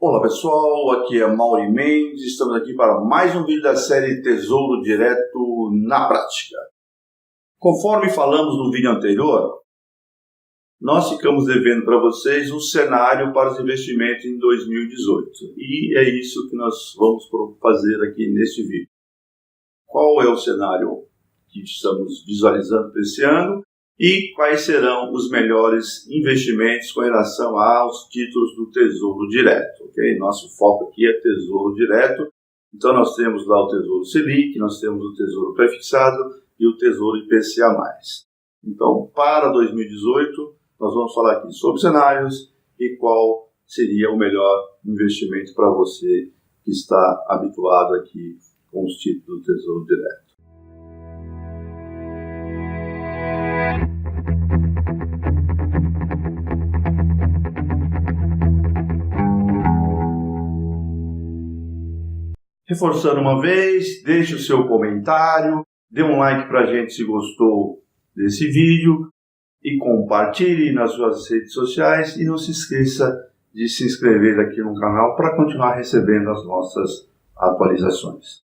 Olá pessoal, aqui é Mauri Mendes, estamos aqui para mais um vídeo da série Tesouro Direto na Prática. Conforme falamos no vídeo anterior, nós ficamos devendo para vocês um cenário para os investimentos em 2018 e é isso que nós vamos fazer aqui neste vídeo. Qual é o cenário que estamos visualizando para esse ano e quais serão os melhores investimentos com relação aos títulos do Tesouro Direto, ok? Nosso foco aqui é Tesouro Direto, então nós temos lá o Tesouro Selic, nós temos o Tesouro Prefixado e o Tesouro IPCA+. Então, para 2018, nós vamos falar aqui sobre cenários e qual seria o melhor investimento para você que está habituado aqui com os títulos do Tesouro Direto. Reforçando uma vez, deixe o seu comentário, dê um like para a gente se gostou desse vídeo e compartilhe nas suas redes sociais e não se esqueça de se inscrever aqui no canal para continuar recebendo as nossas atualizações.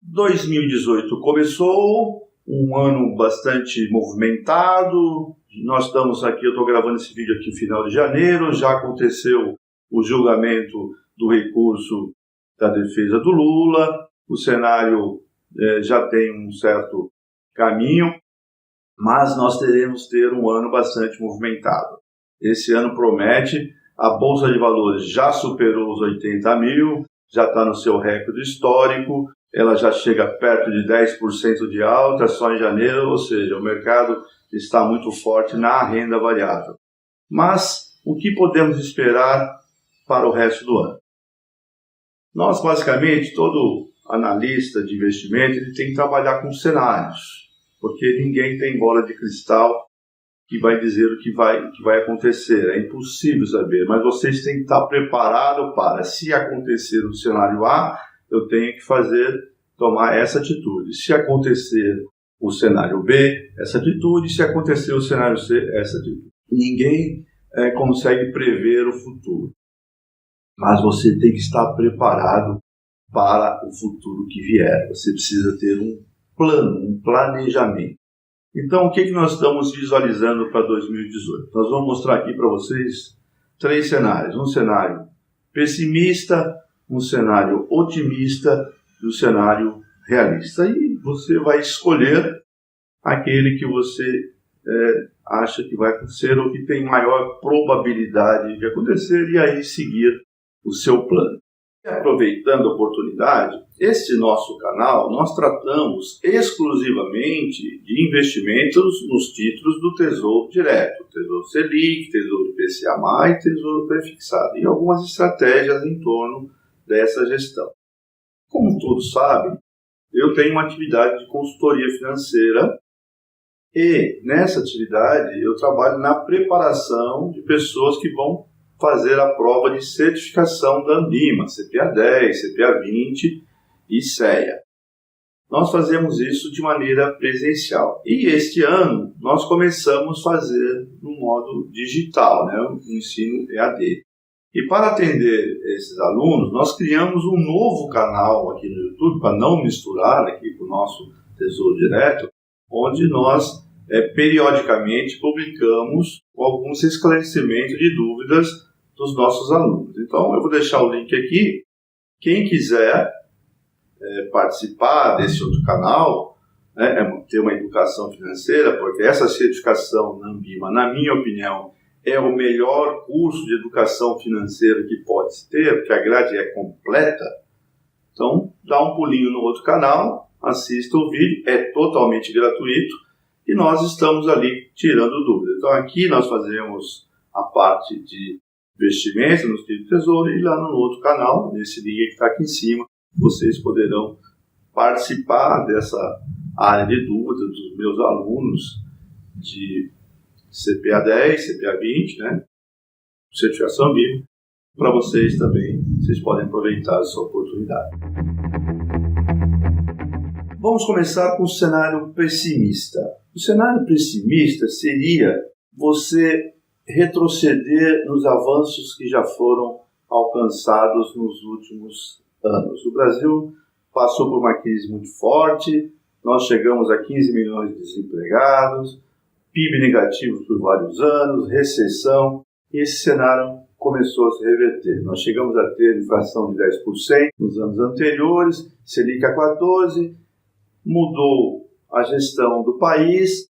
2018 começou, um ano bastante movimentado, nós estamos aqui, eu estou gravando esse vídeo aqui no final de janeiro, já aconteceu o julgamento do recurso da defesa do Lula, o cenário já tem um certo caminho, mas nós teremos um ano bastante movimentado. Esse ano promete, a Bolsa de Valores já superou os 80 mil, já está no seu recorde histórico, ela já chega perto de 10% de alta só em janeiro, ou seja, o mercado está muito forte na renda variável. Mas o que podemos esperar para o resto do ano? Nós, basicamente, todo analista de investimento ele tem que trabalhar com cenários, porque ninguém tem bola de cristal que vai dizer o que vai acontecer. É impossível saber, mas vocês têm que estar preparados para, se acontecer o cenário A, eu tenho que tomar essa atitude. Se acontecer o cenário B, essa atitude. Se acontecer o cenário C, essa atitude. Ninguém consegue prever o futuro. Mas você tem que estar preparado para o futuro que vier. Você precisa ter um plano, um planejamento. Então, o que nós estamos visualizando para 2018? Nós vamos mostrar aqui para vocês 3 cenários. Um cenário pessimista, um cenário otimista e um cenário realista. E você vai escolher aquele que você acha que vai acontecer ou que tem maior probabilidade de acontecer e aí seguir o seu plano. E aproveitando a oportunidade, este nosso canal, nós tratamos exclusivamente de investimentos nos títulos do Tesouro Direto, Tesouro Selic, Tesouro IPCA+, e Tesouro Prefixado, e algumas estratégias em torno dessa gestão. Como todos sabem, eu tenho uma atividade de consultoria financeira e nessa atividade eu trabalho na preparação de pessoas que vão fazer a prova de certificação da Ambima, CPA 10, CPA 20 e CEA. Nós fazemos isso de maneira presencial. E este ano nós começamos a fazer no modo digital, o ensino EAD. E para atender esses alunos, nós criamos um novo canal aqui no YouTube, para não misturar aqui com o nosso Tesouro Direto, onde nós periodicamente publicamos alguns esclarecimentos de dúvidas dos nossos alunos. Então, eu vou deixar o link aqui. Quem quiser participar desse outro canal, ter uma educação financeira, porque essa certificação na Ambima, na minha opinião, é o melhor curso de educação financeira que pode se ter, porque a grade é completa. Então, dá um pulinho no outro canal, assista o vídeo, é totalmente gratuito, e nós estamos ali tirando dúvidas. Então, aqui nós fazemos a parte de investimento nos títulos do Tesouro e lá no outro canal, nesse link que está aqui em cima, vocês poderão participar dessa área de dúvidas dos meus alunos de CPA 10, CPA 20, certificação Ambima. Para vocês também, vocês podem aproveitar essa oportunidade. Vamos começar com o cenário pessimista. O cenário pessimista seria você retroceder nos avanços que já foram alcançados nos últimos anos. O Brasil passou por uma crise muito forte, nós chegamos a 15 milhões de desempregados, PIB negativo por vários anos, recessão, e esse cenário começou a se reverter. Nós chegamos a ter inflação de 10% nos anos anteriores, Selic a 14%, mudou a gestão do país,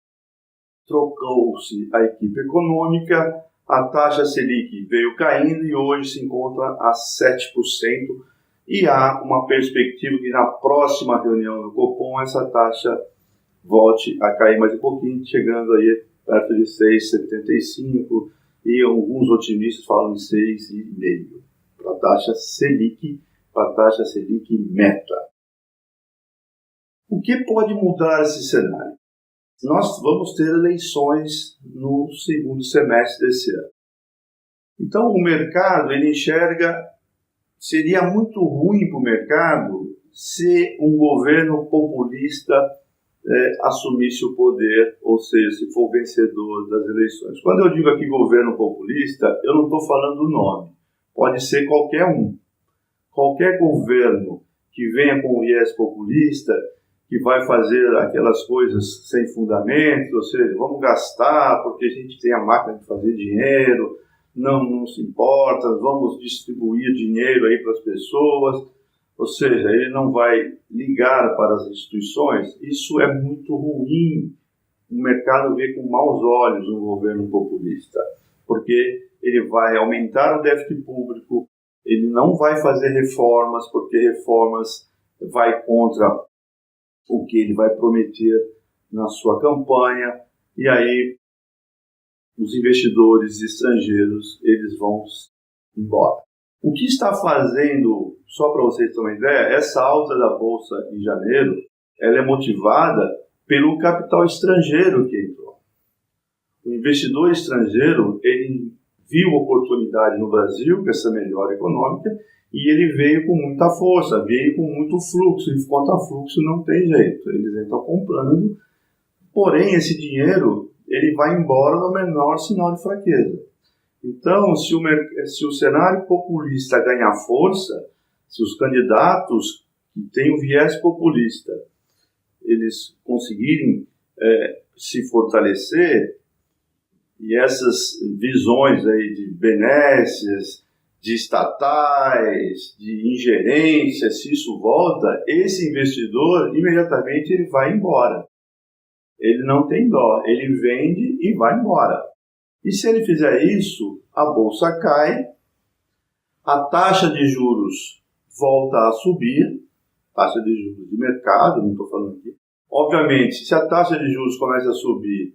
trocou-se a equipe econômica, a taxa Selic veio caindo e hoje se encontra a 7%, e há uma perspectiva que na próxima reunião do Copom essa taxa volte a cair mais um pouquinho, chegando aí perto de 6,75%, e alguns otimistas falam de 6,5% para a taxa Selic, meta. O que pode mudar esse cenário? Nós vamos ter eleições no segundo semestre desse ano. Então o mercado, ele enxerga, seria muito ruim para o mercado se um governo populista assumisse o poder, ou seja, se for vencedor das eleições. Quando eu digo aqui governo populista, eu não estou falando do nome. Pode ser qualquer um. Qualquer governo que venha com viés populista, que vai fazer aquelas coisas sem fundamento, ou seja, vamos gastar porque a gente tem a máquina de fazer dinheiro, não se importa, vamos distribuir dinheiro aí para as pessoas, ou seja, ele não vai ligar para as instituições. Isso é muito ruim. O mercado vê com maus olhos um governo populista, porque ele vai aumentar o déficit público, ele não vai fazer reformas, porque reformas vai contra o que ele vai prometer na sua campanha, e aí os investidores estrangeiros eles vão embora. O que está fazendo, só para vocês terem uma ideia, essa alta da Bolsa em janeiro, ela é motivada pelo capital estrangeiro que entrou. O investidor estrangeiro, ele viu oportunidade no Brasil, com essa melhora econômica, e ele veio com muita força, veio com muito fluxo, e quanto a fluxo não tem jeito, eles estão comprando, porém esse dinheiro ele vai embora no menor sinal de fraqueza. Então, se o cenário populista ganhar força, se os candidatos que têm o viés populista, eles conseguirem se fortalecer, e essas visões aí de benécias, de estatais, de ingerência, se isso volta, esse investidor, imediatamente ele vai embora. Ele não tem dó, ele vende e vai embora. E se ele fizer isso, a bolsa cai, a taxa de juros volta a subir, taxa de juros de mercado, não estou falando aqui. Obviamente, se a taxa de juros começa a subir,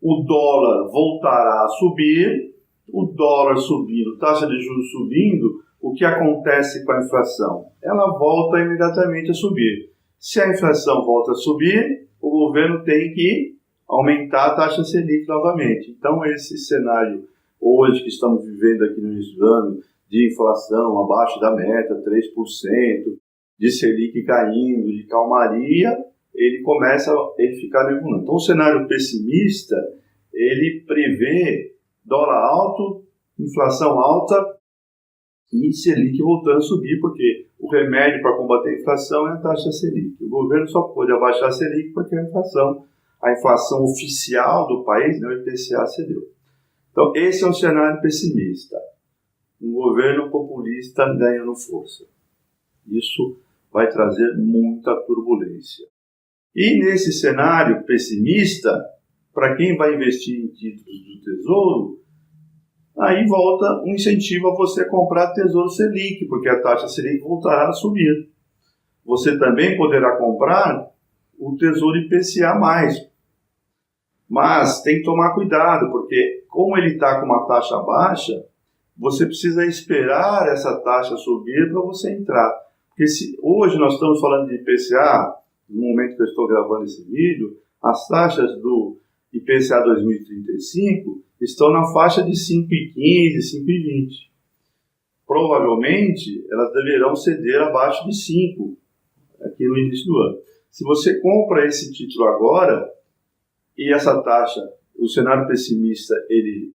o dólar voltará a subir, o dólar subindo, taxa de juros subindo, o que acontece com a inflação? Ela volta imediatamente a subir. Se a inflação volta a subir, o governo tem que aumentar a taxa Selic novamente. Então, esse cenário hoje que estamos vivendo aqui no início do ano, de inflação abaixo da meta, 3%, de Selic caindo, de calmaria, ele começa a ficar nervoso. Então, o cenário pessimista, ele prevê dólar alto, inflação alta e Selic voltando a subir, porque o remédio para combater a inflação é a taxa Selic. O governo só pode abaixar a Selic porque a inflação oficial do país, o IPCA, cedeu. Então, esse é um cenário pessimista. Um governo populista ganhando força. Isso vai trazer muita turbulência. E nesse cenário pessimista, para quem vai investir em títulos do Tesouro, aí volta um incentivo a você comprar Tesouro Selic, porque a taxa Selic voltará a subir. Você também poderá comprar o Tesouro IPCA+. Mas tem que tomar cuidado, porque como ele está com uma taxa baixa, você precisa esperar essa taxa subir para você entrar. Porque hoje nós estamos falando de IPCA, no momento que eu estou gravando esse vídeo, as taxas do IPCA 2035 estão na faixa de 5,15, 5,20. Provavelmente, elas deverão ceder abaixo de 5, aqui no início do ano. Se você compra esse título agora, e essa taxa, o cenário pessimista, ele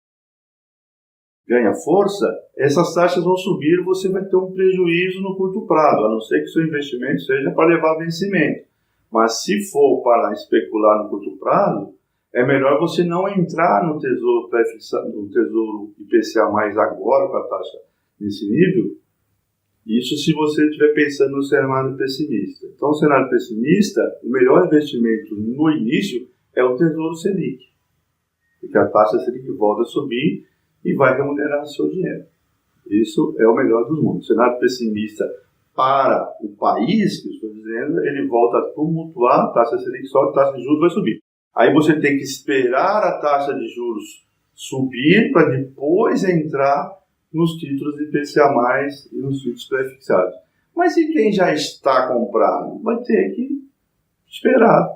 ganha força, essas taxas vão subir e você vai ter um prejuízo no curto prazo, a não ser que seu investimento seja para levar vencimento. Mas se for para especular no curto prazo, é melhor você não entrar no tesouro pré-fixado, no tesouro IPCA mais agora com a taxa nesse nível. Isso se você estiver pensando no cenário pessimista. Então, no cenário pessimista, o melhor investimento no início é o Tesouro Selic, porque a taxa Selic volta a subir e vai remunerar seu dinheiro. Isso é o melhor dos mundos. O cenário pessimista para o país, que eu estou dizendo, ele volta a tumultuar, a taxa Selic sobe, a taxa de juros vai subir. Aí você tem que esperar a taxa de juros subir para depois entrar nos títulos IPCA+, e nos títulos pré-fixados. Mas e quem já está comprado? Vai ter que esperar.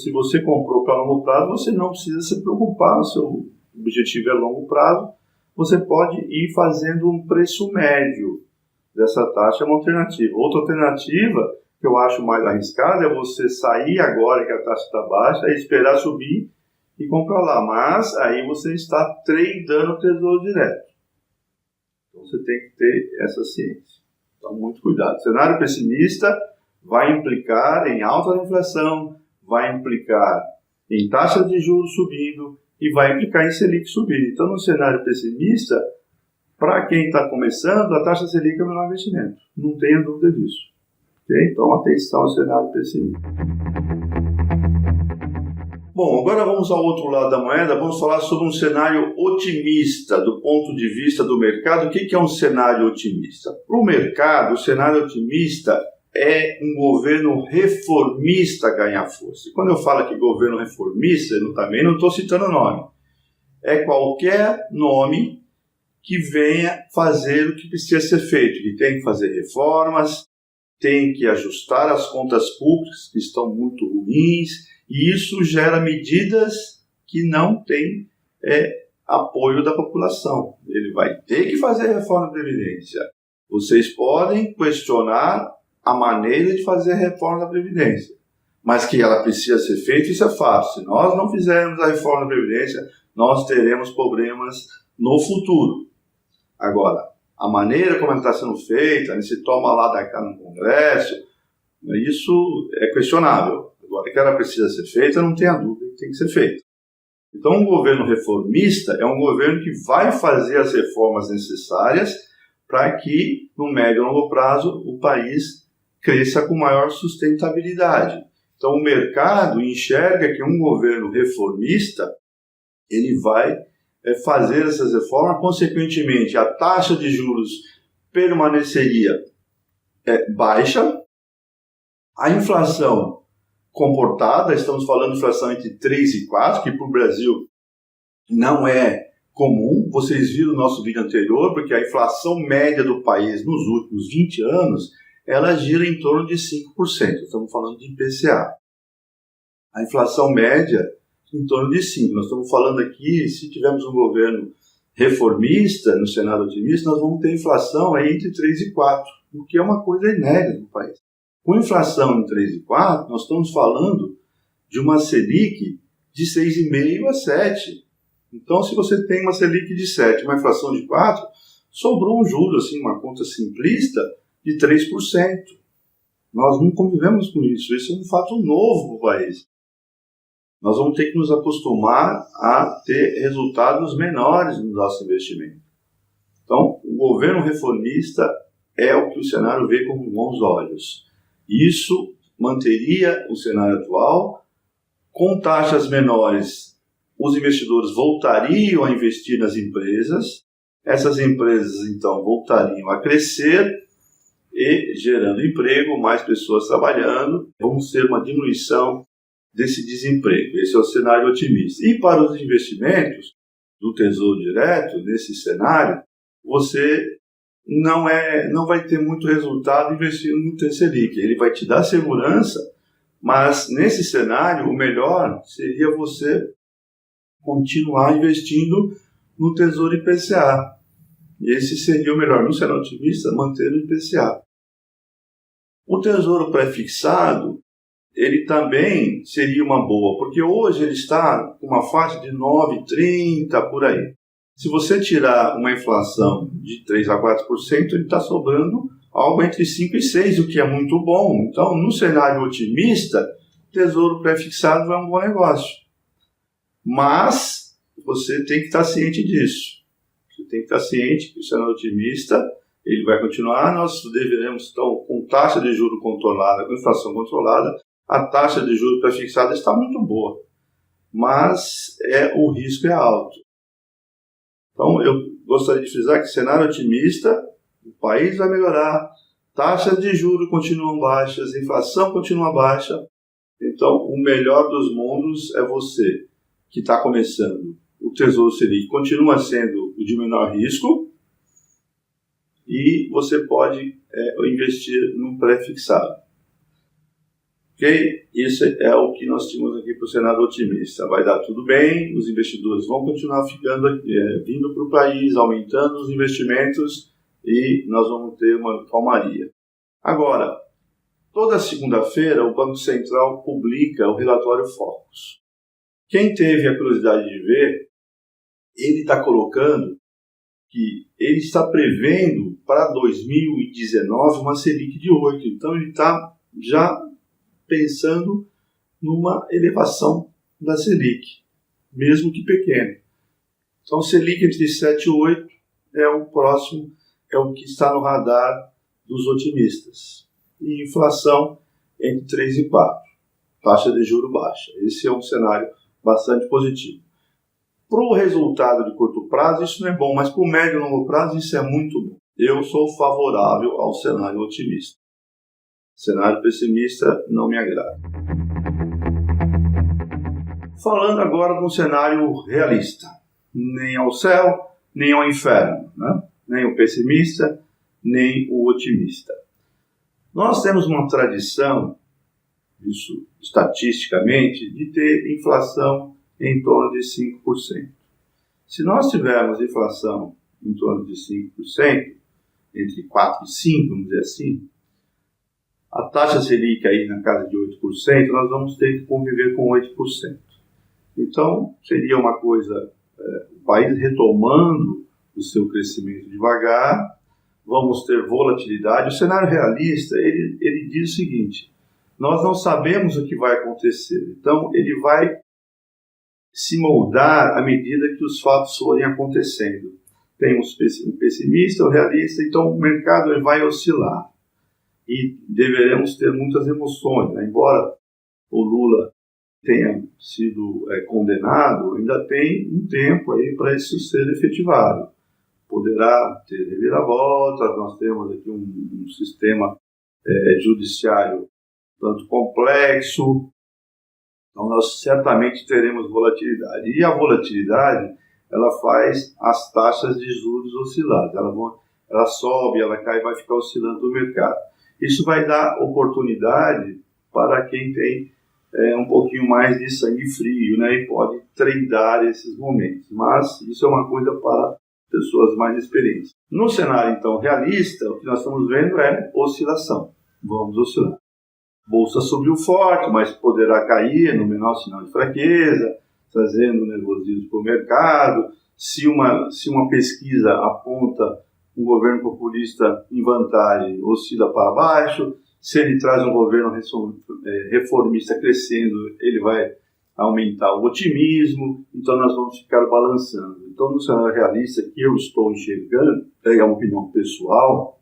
Se você comprou para longo prazo, você não precisa se preocupar, o seu objetivo é longo prazo, você pode ir fazendo um preço médio dessa taxa, é uma alternativa. Outra alternativa, que eu acho mais arriscada, é você sair agora que a taxa está baixa, e esperar subir e comprar lá. Mas aí você está tradando o Tesouro Direto. Então você tem que ter essa ciência. Então, muito cuidado. O cenário pessimista vai implicar em alta inflação, vai implicar em taxa de juros subindo e vai implicar em Selic subindo. Então, no cenário pessimista, para quem está começando, a taxa Selic é o melhor investimento. Não tenha dúvida disso. Okay? Então, atenção ao cenário pessimista. Bom, agora vamos ao outro lado da moeda, vamos falar sobre um cenário otimista do ponto de vista do mercado. O que é um cenário otimista? Para o mercado, o cenário otimista é um governo reformista ganhar força. E quando eu falo aqui governo reformista, eu também não estou citando nome. É qualquer nome que venha fazer o que precisa ser feito, que tem que fazer reformas, tem que ajustar as contas públicas que estão muito ruins, e isso gera medidas que não têm apoio da população. Ele vai ter que fazer a reforma da Previdência. Vocês podem questionar a maneira de fazer a reforma da Previdência, mas que ela precisa ser feita, isso é fato. Se nós não fizermos a reforma da Previdência, nós teremos problemas no futuro. Agora, a maneira como ela está sendo feita, se toma lá da cá no Congresso, isso é questionável. Agora, que ela precisa ser feita, não tenha dúvida que tem que ser feita. Então, um governo reformista é um governo que vai fazer as reformas necessárias para que, no médio e longo prazo, o país cresça com maior sustentabilidade. Então, o mercado enxerga que um governo reformista ele vai fazer essas reformas, consequentemente, a taxa de juros permaneceria baixa, a inflação comportada, estamos falando de inflação entre 3 e 4, que para o Brasil não é comum. Vocês viram o nosso vídeo anterior, porque a inflação média do país nos últimos 20 anos, ela gira em torno de 5%. Estamos falando de IPCA. A inflação média em torno de 5%. Nós estamos falando aqui, se tivermos um governo reformista, no cenário otimista, nós vamos ter inflação aí entre 3 e 4%, o que é uma coisa inédita no país. Com inflação em 3 e 4, nós estamos falando de uma Selic de 6,5 a 7. Então, se você tem uma Selic de 7, uma inflação de 4, sobrou um juro, assim, uma conta simplista, de 3%. Nós não convivemos com isso. Isso é um fato novo para o país. Nós vamos ter que nos acostumar a ter resultados menores no nosso investimento. Então, o governo reformista é o que o cenário vê com bons olhos. Isso manteria o cenário atual. Com taxas menores, os investidores voltariam a investir nas empresas. Essas empresas, então, voltariam a crescer e gerando emprego, mais pessoas trabalhando. Vamos ter uma diminuição desse desemprego. Esse é o cenário otimista. E para os investimentos do Tesouro Direto, nesse cenário, você não vai ter muito resultado investindo no Selic. Ele vai te dar segurança, mas nesse cenário o melhor seria você continuar investindo no Tesouro IPCA. Esse seria o melhor. No cenário otimista, manter o IPCA. O Tesouro pré-fixado, ele também seria uma boa, porque hoje ele está com uma faixa de 9,30 por aí. Se você tirar uma inflação de 3 a 4%, ele está sobrando algo entre 5 e 6, o que é muito bom. Então, no cenário otimista, tesouro pré-fixado é um bom negócio. Mas você tem que estar ciente disso. Você tem que estar ciente que o cenário otimista ele vai continuar. Nós deveremos, então, com taxa de juros controlada, com inflação controlada, a taxa de juros pré-fixada está muito boa. Mas o risco é alto. Então, eu gostaria de frisar que cenário otimista, o país vai melhorar, taxas de juros continuam baixas, inflação continua baixa. Então, o melhor dos mundos é você que está começando. O Tesouro Selic continua sendo o de menor risco e você pode investir num pré-fixado. Ok? Isso é o que nós tínhamos aqui para o cenário otimista. Vai dar tudo bem, os investidores vão continuar vindo para o país, aumentando os investimentos e nós vamos ter uma calmaria. Agora, toda segunda-feira o Banco Central publica o relatório Focus. Quem teve a curiosidade de ver, ele está colocando que ele está prevendo para 2019 uma Selic de 8. Então ele está já pensando numa elevação da Selic, mesmo que pequena. Então, Selic entre 7 e 8 é o próximo, é o que está no radar dos otimistas. E inflação entre 3 e 4, taxa de juros baixa. Esse é um cenário bastante positivo. Para o resultado de curto prazo, isso não é bom, mas para o médio e longo prazo, isso é muito bom. Eu sou favorável ao cenário otimista. Cenário pessimista não me agrada. Falando agora de um cenário realista. Nem ao céu, nem ao inferno. Né? Nem o pessimista, nem o otimista. Nós temos uma tradição, isso estatisticamente, de ter inflação em torno de 5%. Se nós tivermos inflação em torno de 5%, entre 4 e 5, vamos dizer assim, a taxa Selic aí na casa de 8%, nós vamos ter que conviver com 8%. Então, seria uma coisa, o país retomando o seu crescimento devagar, vamos ter volatilidade. O cenário realista, ele diz o seguinte, nós não sabemos o que vai acontecer, então ele vai se moldar à medida que os fatos forem acontecendo. Tem um pessimista, um realista, então o mercado ele vai oscilar. E deveremos ter muitas emoções, né? Embora o Lula tenha sido condenado, ainda tem um tempo aí para isso ser efetivado. Poderá ter reviravoltas, nós temos aqui um sistema judiciário tanto complexo, então nós certamente teremos volatilidade. E a volatilidade, ela faz as taxas de juros oscilar, ela sobe, ela cai, vai ficar oscilando no mercado. Isso vai dar oportunidade para quem tem um pouquinho mais de sangue frio, né, e pode treinar esses momentos. Mas isso é uma coisa para pessoas mais experientes. No cenário, então, realista, o que nós estamos vendo é oscilação. Vamos oscilar. Bolsa subiu forte, mas poderá cair no menor sinal de fraqueza, trazendo nervosismo para o mercado. Se uma pesquisa aponta um governo populista em vantagem, oscila para baixo. Se ele traz um governo reformista crescendo, ele vai aumentar o otimismo. Então nós vamos ficar balançando. Então no cenário realista que eu estou enxergando, é uma opinião pessoal,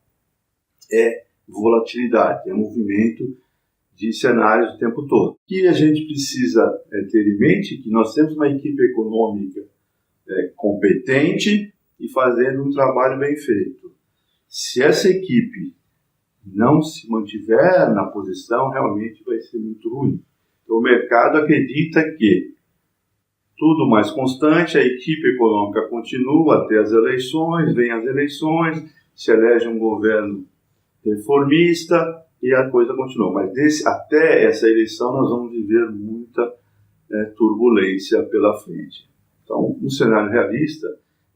é volatilidade, é movimento de cenários o tempo todo. O que a gente precisa ter em mente que nós temos uma equipe econômica competente e fazendo um trabalho bem feito. Se essa equipe não se mantiver na posição, realmente vai ser muito ruim. Então, o mercado acredita que tudo mais constante, a equipe econômica continua até as eleições, vem as eleições, se elege um governo reformista e a coisa continua. Mas até essa eleição nós vamos viver muita turbulência pela frente. Então, no cenário realista,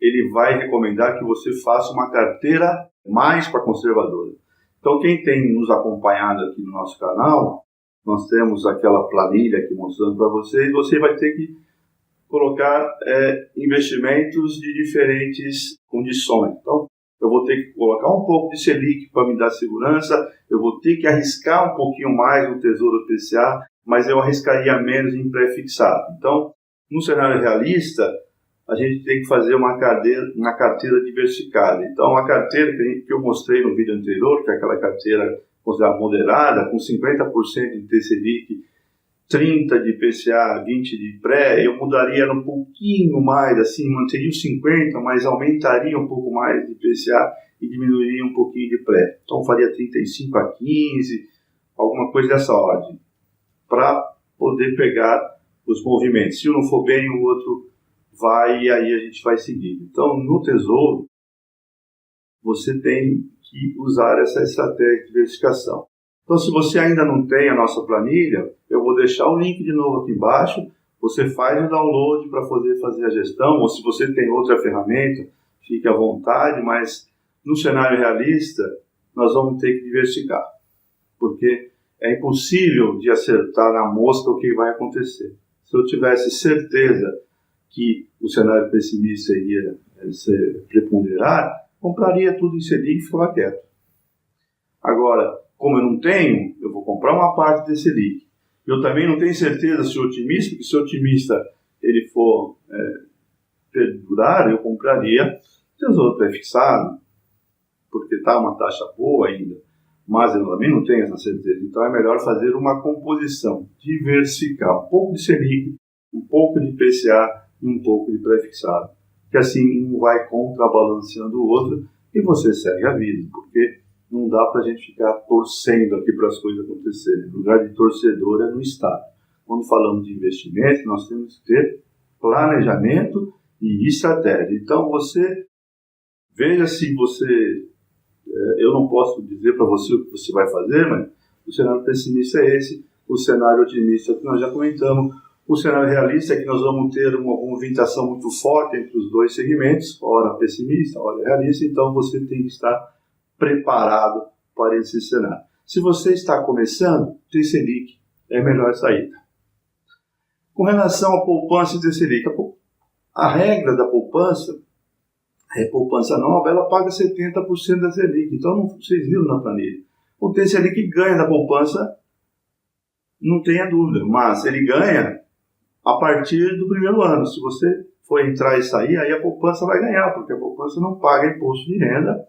ele vai recomendar que você faça uma carteira mais para conservadora. Então, quem tem nos acompanhado aqui no nosso canal, nós temos aquela planilha aqui mostrando para vocês, você vai ter que colocar investimentos de diferentes condições. Então, eu vou ter que colocar um pouco de Selic para me dar segurança, eu vou ter que arriscar um pouquinho mais no Tesouro IPCA, mas eu arriscaria menos em pré-fixado. Então, no cenário realista, a gente tem que fazer uma carteira diversificada. Então, a carteira que eu mostrei no vídeo anterior, que é aquela carteira considerada moderada, com 50% de TCLIC, 30% de IPCA, 20% de pré, eu mudaria um pouquinho mais, assim, manteria os 50%, mas aumentaria um pouco mais de IPCA e diminuiria um pouquinho de pré. Então, faria 35% a 15%, alguma coisa dessa ordem, para poder pegar os movimentos. Se um não for bem, o outro vai, e aí a gente vai seguir. Então, no Tesouro, você tem que usar essa estratégia de diversificação. Então, se você ainda não tem a nossa planilha, eu vou deixar o link de novo aqui embaixo. Você faz o download para poder fazer a gestão, ou se você tem outra ferramenta, fique à vontade, mas no cenário realista, nós vamos ter que diversificar, porque é impossível de acertar na mosca o que vai acontecer. Se eu tivesse certeza que o cenário pessimista iria ser preponderar, compraria tudo em Selic e ficava quieto. Agora, como eu não tenho, eu vou comprar uma parte desse Selic. Eu também não tenho certeza se o otimista, porque se o otimista ele for perdurar, eu compraria Tesouro pré-fixado, porque está uma taxa boa ainda, mas eu também não tenho essa certeza. Então é melhor fazer uma composição, diversificar um pouco de Selic, um pouco de IPCA e um pouco de pré-fixado, que assim um vai contrabalanceando o outro e você segue a vida, porque não dá para a gente ficar torcendo aqui para as coisas acontecerem. O lugar de torcedor é no Estado. Quando falamos de investimento, nós temos que ter planejamento e estratégia. Então, você veja se você... eu não posso dizer para você o que você vai fazer, mas o cenário pessimista é esse, o cenário otimista que nós já comentamos, o cenário realista é que nós vamos ter uma movimentação muito forte entre os dois segmentos, ora pessimista, ora realista, então você tem que estar preparado para esse cenário. Se você está começando, ter Selic é a melhor saída. Com relação à poupança e ter Selic, a regra da poupança é poupança nova, ela paga 70% da Selic. Então, vocês viram na planilha. O ter Selic ganha da poupança, não tenha dúvida, mas ele ganha a partir do primeiro ano. Se você for entrar e sair, aí a poupança vai ganhar, porque a poupança não paga imposto de renda,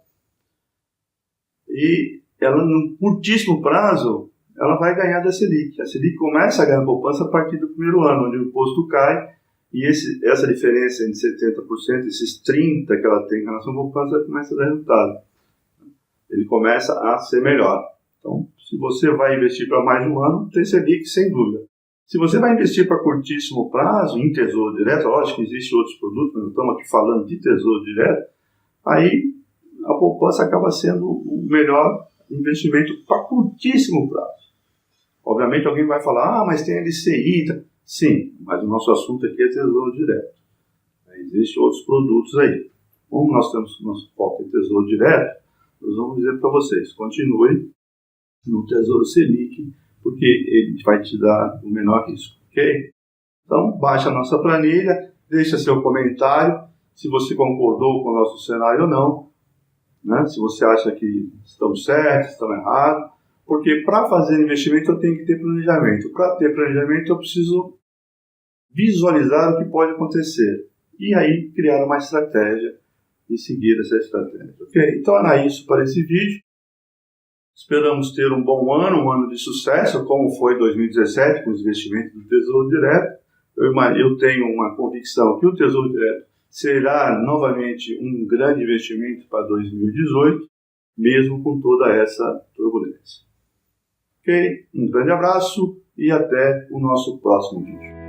e ela, no curtíssimo prazo, ela vai ganhar da Selic. A Selic começa a ganhar poupança a partir do primeiro ano, onde o imposto cai, e essa diferença entre 70%, esses 30% que ela tem em relação à poupança, começa a dar resultado. Ele começa a ser melhor. Então, se você vai investir para mais de um ano, tem Selic sem dúvida. Se você vai investir para curtíssimo prazo, em Tesouro Direto, lógico que existem outros produtos, mas nós estamos aqui falando de Tesouro Direto, aí a poupança acaba sendo o melhor investimento para curtíssimo prazo. Obviamente alguém vai falar, mas tem LCI. Sim, mas o nosso assunto aqui é Tesouro Direto. Existem outros produtos aí. Como nós temos nosso foco em Tesouro Direto, nós vamos dizer para vocês, continue no Tesouro Selic, porque ele vai te dar o menor risco, ok? Então, baixa a nossa planilha, deixa seu comentário, se você concordou com o nosso cenário ou não, né? Se você acha que estamos certos, estamos errados, porque para fazer investimento eu tenho que ter planejamento. Para ter planejamento eu preciso visualizar o que pode acontecer e aí criar uma estratégia e seguir essa estratégia, ok? Então era isso para esse vídeo. Esperamos ter um bom ano, um ano de sucesso, como foi 2017 com os investimentos do Tesouro Direto. Eu tenho uma convicção que o Tesouro Direto será novamente um grande investimento para 2018, mesmo com toda essa turbulência. Ok? Um grande abraço e até o nosso próximo vídeo.